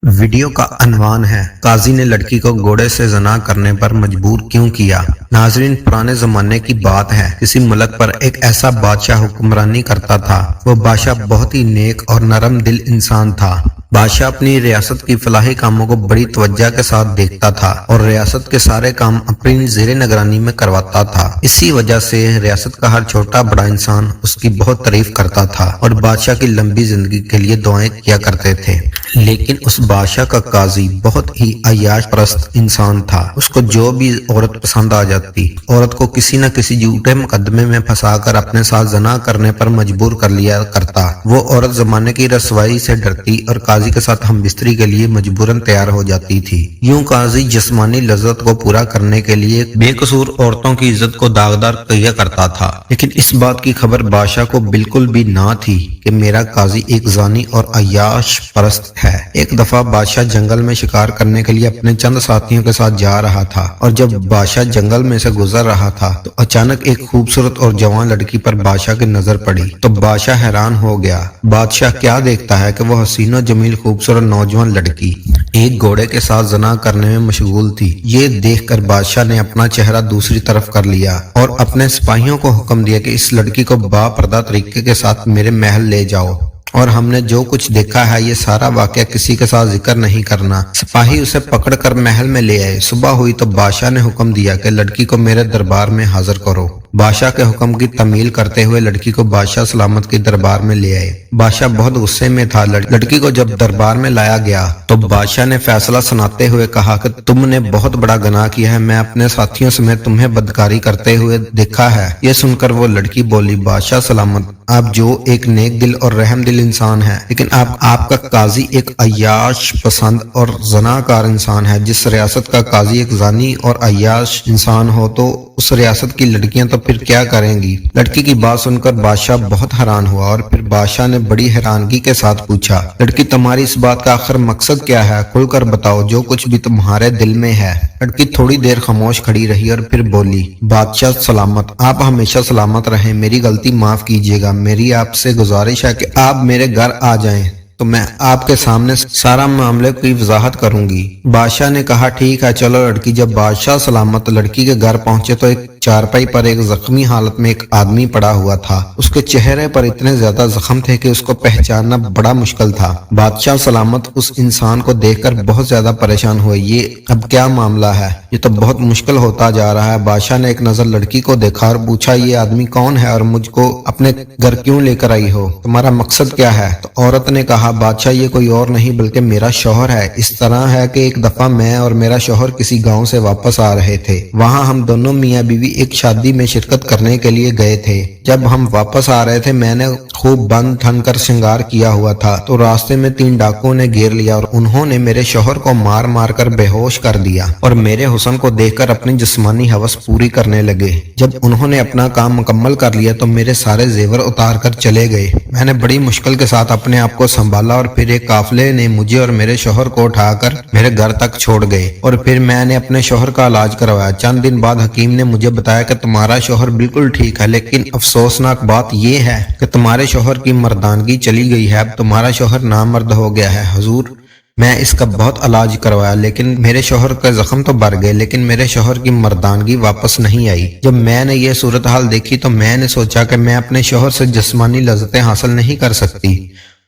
Video का अनवान है, काजी ने लड़की को घोड़े से ज़ना करने पर मजबूर क्यों किया। नाजरीन, पुराने जमाने की बात है, किसी मुल्क पर एक ऐसा बादशाह हुक्मरानी करता था। वो बादशाह बहुत ही नेक और नरम दिल इंसान था। बादशाह अपनी रियासत की फलाही कामों को बड़ी तवज्जो के साथ देखता था और रियासत के सारे काम अपनी ज़ेरे निगरानी में करवाता था। इसी वजह से रियासत का हर छोटा बड़ा इंसान उसकी बहुत तारीफ करता था और बादशाह की लंबी जिंदगी के लिए दुआएं किया करते थे। लेकिन उस बादशाह का काजी बहुत ही अय्याश परस्त इंसान था। उसको जो भी औरत पसंद आ जाती, औरत को किसी न किसी झूठे मुकदमे में फंसाकर अपने साथ ज़ना करने पर मजबूर कर लिया करता। वो औरत जमाने की रसवाई से डरती और काजी के साथ हम बिस्तरी के लिए मजबूरन तैयार हो जाती थी। यूं काजी जिस्मानी लज्जत को पूरा करने के लिए बेकसूर औरतों की इज्जत को दागदार किया करता था। लेकिन इस बात की खबर बादशाह को बिल्कुल भी ना थी कि मेरा काजी एक जानी और अय्याश परस्त है। एक दफा बादशाह जंगल में शिकार करने के लिए अपने चंद साथियों के साथ जा रहा था और जब बादशाह जंगल में से गुजर रहा था तो अचानक एक खूबसूरत और जवान लड़की पर बादशाह की नजर पड़ी। तो बादशाह हैरान हो गया। बादशाह क्या देखता है कि वो हसीनो जमील खूबसूरत नौजवान लड़की एक घोड़े के साथ ज़ना करने में मशगूल थी। ये देखकर बादशाह ने अपना चेहरा दूसरी तरफ कर लिया और अपने सिपाहियों को हुक्म दिया कि इस लड़की को बापर्दा तरीके के साथ मेरे महल ले जाओ और हमने जो कुछ देखा है ये सारा वाकया किसी के साथ जिक्र नहीं करना। सिपाही उसे पकड़कर महल में ले आए। सुबह हुई तो बादशाह ने हुक्म दिया कि लड़की को मेरे दरबार में हाजिर करो। बादशाह के हुक्म की तमील करते हुए लड़की को बादशाह सलामत के दरबार में ले आए। बादशाह बहुत गुस्से में था। लड़की को जब दरबार में लाया गया तो बादशाह ने फैसला सुनाते हुए कहा कि तुमने बहुत बड़ा गुनाह किया है। मैं अपने साथियों समेत तुम्हें बदकारी करते हुए देखा है। ये सुनकर वो लड़की बोली, बादशाह सलामत, आप जो एक नेक दिल और रहम दिल इंसान है, लेकिन आपका काजी एक अय्याश पसंद और ज़नाकार इंसान है। जिस रियासत का काजी एक जानी और अय्याश इंसान हो तो उस रियासत की लड़कियां तो फिर क्या करेंगी। लड़की की बात सुनकर बादशाह बहुत हैरान हुआ और फिर बादशाह ने बड़ी हैरानगी के साथ पूछा, लड़की तुम्हारी इस बात का आखिर मकसद क्या है? खुलकर बताओ जो कुछ भी तुम्हारे दिल में है। लड़की थोड़ी देर खामोश खड़ी रही और फिर बोली, बादशाह सलामत, आप हमेशा सलामत रहें। मेरी गलती माफ कीजिएगा। मेरी आपसे गुजारिश है कि आप मेरे घर आ जाएं तो मैं आपके सामने सारा मामले की वजाहत करूंगी। बादशाह ने कहा, ठीक है चलो। लड़की जब बादशाह सलामत लड़की के घर पहुंचे तो एक चारपाई पर एक जख्मी हालत में एक आदमी पड़ा हुआ था। उसके चेहरे पर इतने ज्यादा जख्म थे कि उसको पहचानना बड़ा मुश्किल था। बादशाह सलामत उस इंसान को देखकर बहुत ज्यादा परेशान हुए। ये अब क्या मामला है? ये तो बहुत मुश्किल होता जा रहा है। बादशाह ने एक नजर लड़की को देखा और पूछा, ये आदमी कौन है और मुझको अपने घर क्यों लेकर आई हो? तुम्हारा मकसद क्या है? तो औरत ने कहा, बादशाह ये कोई और नहीं बल्कि मेरा शौहर है। इस तरह है कि एक दफा मैं और मेरा शौहर किसी गांव से वापस आ रहे थे। वहां हम दोनों मियाँ बीवी एक शादी में शिरकत करने के लिए गए थे। जब हम वापस आ रहे थे मैंने खूब बंद ठन कर श्रृंगार किया हुआ था तो रास्ते में 3 डाकुओं ने घेर लिया और उन्होंने मेरे शौहर को मार मार कर बेहोश कर दिया और मेरे हुस्न को देखकर अपनी जिस्मानी हवस पूरी करने लगे। जब उन्होंने अपना काम मुकम्मल कर लिया तो मेरे सारे जेवर उतार कर चले गए। मैंने बड़ी मुश्किल के साथ अपने आप को संभाला और फिर एक काफिले ने मुझे और मेरे शौहर को उठाकर मेरे घर तक छोड़ गए और फिर मैंने अपने शौहर का इलाज करवाया। चंद दिन बाद हकीम ने मुझे बताया कि तुम्हारा शौहर बिल्कुल ठीक है, लेकिन अफसोसनाक बात यह है कि तुम्हारे शौहर की मर्दानगी चली गई है। अब तुम्हारा शौहर नामर्द हो गया है। हुजूर, मैं इसका बहुत इलाज करवाया लेकिन मेरे शौहर का जख्म तो बढ़ गए, लेकिन मेरे शौहर की मर्दानगी वापस नहीं आई। जब मैंने ये सूरत हाल देखी तो मैंने सोचा कि मैं अपने शौहर से जिस्मानी लज्जतें हासिल नहीं कर सकती।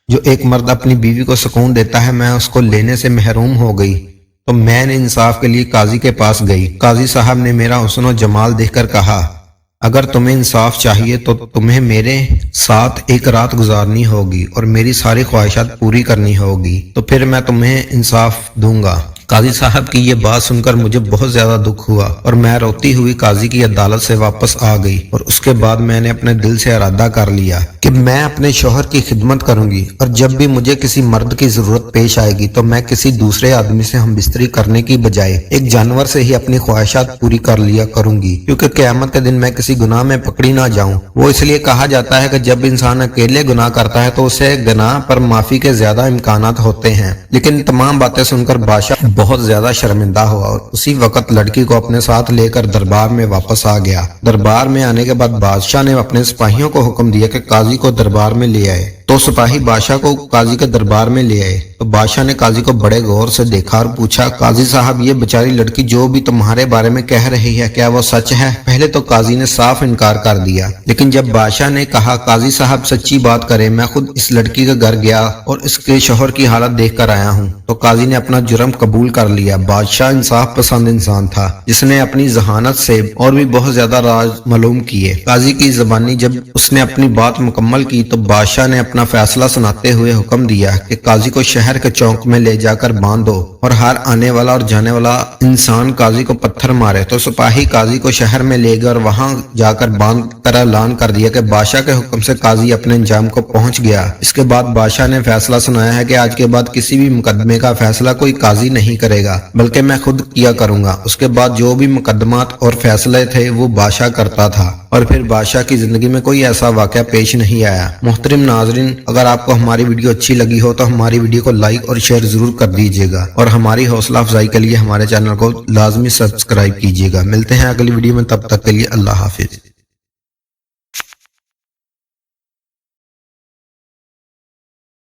जो एक मर्द अपनी बीवी को सुकून देता है मैं उसको लेने से महरूम हो गई। तो मैंने इंसाफ के लिए काजी के पास गई। काजी साहब ने मेरा हुस्न और जमाल देखकर कहा, अगर तुम्हें इंसाफ चाहिए तो तुम्हें मेरे साथ एक रात गुजारनी होगी और मेरी सारी ख्वाहिशात पूरी करनी होगी, तो फिर मैं तुम्हें इंसाफ दूंगा। काजी साहब की ये बात सुनकर मुझे बहुत ज्यादा दुख हुआ और मैं रोती हुई काजी की अदालत से वापस आ गई और उसके बाद मैंने अपने दिल से इरादा कर लिया कि मैं अपने शौहर की खिदमत करूंगी और जब भी मुझे किसी मर्द की जरूरत पेश आएगी तो मैं किसी दूसरे आदमी से हम बिस्तरी करने की बजाय एक जानवर से ही अपनी ख्वाहिशात पूरी कर लिया करूंगी, क्योंकि क़यामत के दिन मैं किसी गुनाह में पकड़ी ना जाऊं। वो इसलिए कहा जाता है कि जब इंसान अकेले गुनाह करता है तो उसे गुनाह पर माफी के ज्यादा इम्कानात होते हैं। लेकिन तमाम बातें सुनकर बादशाह बहुत ज्यादा शर्मिंदा हुआ और उसी वक्त लड़की को अपने साथ लेकर दरबार में वापस आ गया। दरबार में आने के बाद बादशाह ने अपने सिपाहियों को हुक्म दिया कि काजी को दरबार में ले आए। तो सिपाही बादशाह को काजी के दरबार में ले आए। तो बादशाह ने काजी को बड़े गौर से देखा और पूछा, काजी साहब ये बेचारी लड़की जो भी तुम्हारे बारे में कह रही है क्या वो सच है? पहले तो काजी ने साफ इनकार कर दिया, लेकिन जब बादशाह ने कहा काजी साहब सच्ची बात करें, मैं खुद इस लड़की के घर गया और इसके शोहर की हालत देख कर आया हूँ, तो काजी ने अपना जुर्म कबूल कर लिया। बादशाह इंसाफ पसंद इंसान था जिसने अपनी जहानत से और भी बहुत ज्यादा राज मालूम किए। काजी की जबानी जब उसने अपनी बात मुकम्मल की तो बादशाह ने अपना फैसला सुनाते हुए हुक्म दिया कि काजी को शहर के चौक में ले जाकर बांध दो और हर आने वाला और जाने वाला इंसान काजी को पत्थर मारे। तो सिपाही काजी को शहर में ले गए और वहां जाकर बांध कर ऐलान कर दिया कि बादशाह के हुक्म से काजी अपने अंजाम को पहुंच गया। इसके बाद बादशाह ने फैसला सुनाया है कि आज के बाद किसी भी मुकदमे का फैसला कोई काजी नहीं करेगा, बल्कि मैं खुद किया करूंगा। उसके बाद जो भी मुकदमात और फैसले थे वो बादशाह करता था और फिर बादशाह की जिंदगी में कोई ऐसा वाकया पेश नहीं आया। मोहतरम नाजरीन, अगर आपको हमारी वीडियो अच्छी लगी हो तो हमारी वीडियो को लाइक और शेयर जरूर कर दीजिएगा और हमारी हौसला अफजाई के लिए हमारे चैनल को लाजमी सब्सक्राइब कीजिएगा। मिलते हैं अगली वीडियो में, तब तक के लिए अल्लाह हाफिज।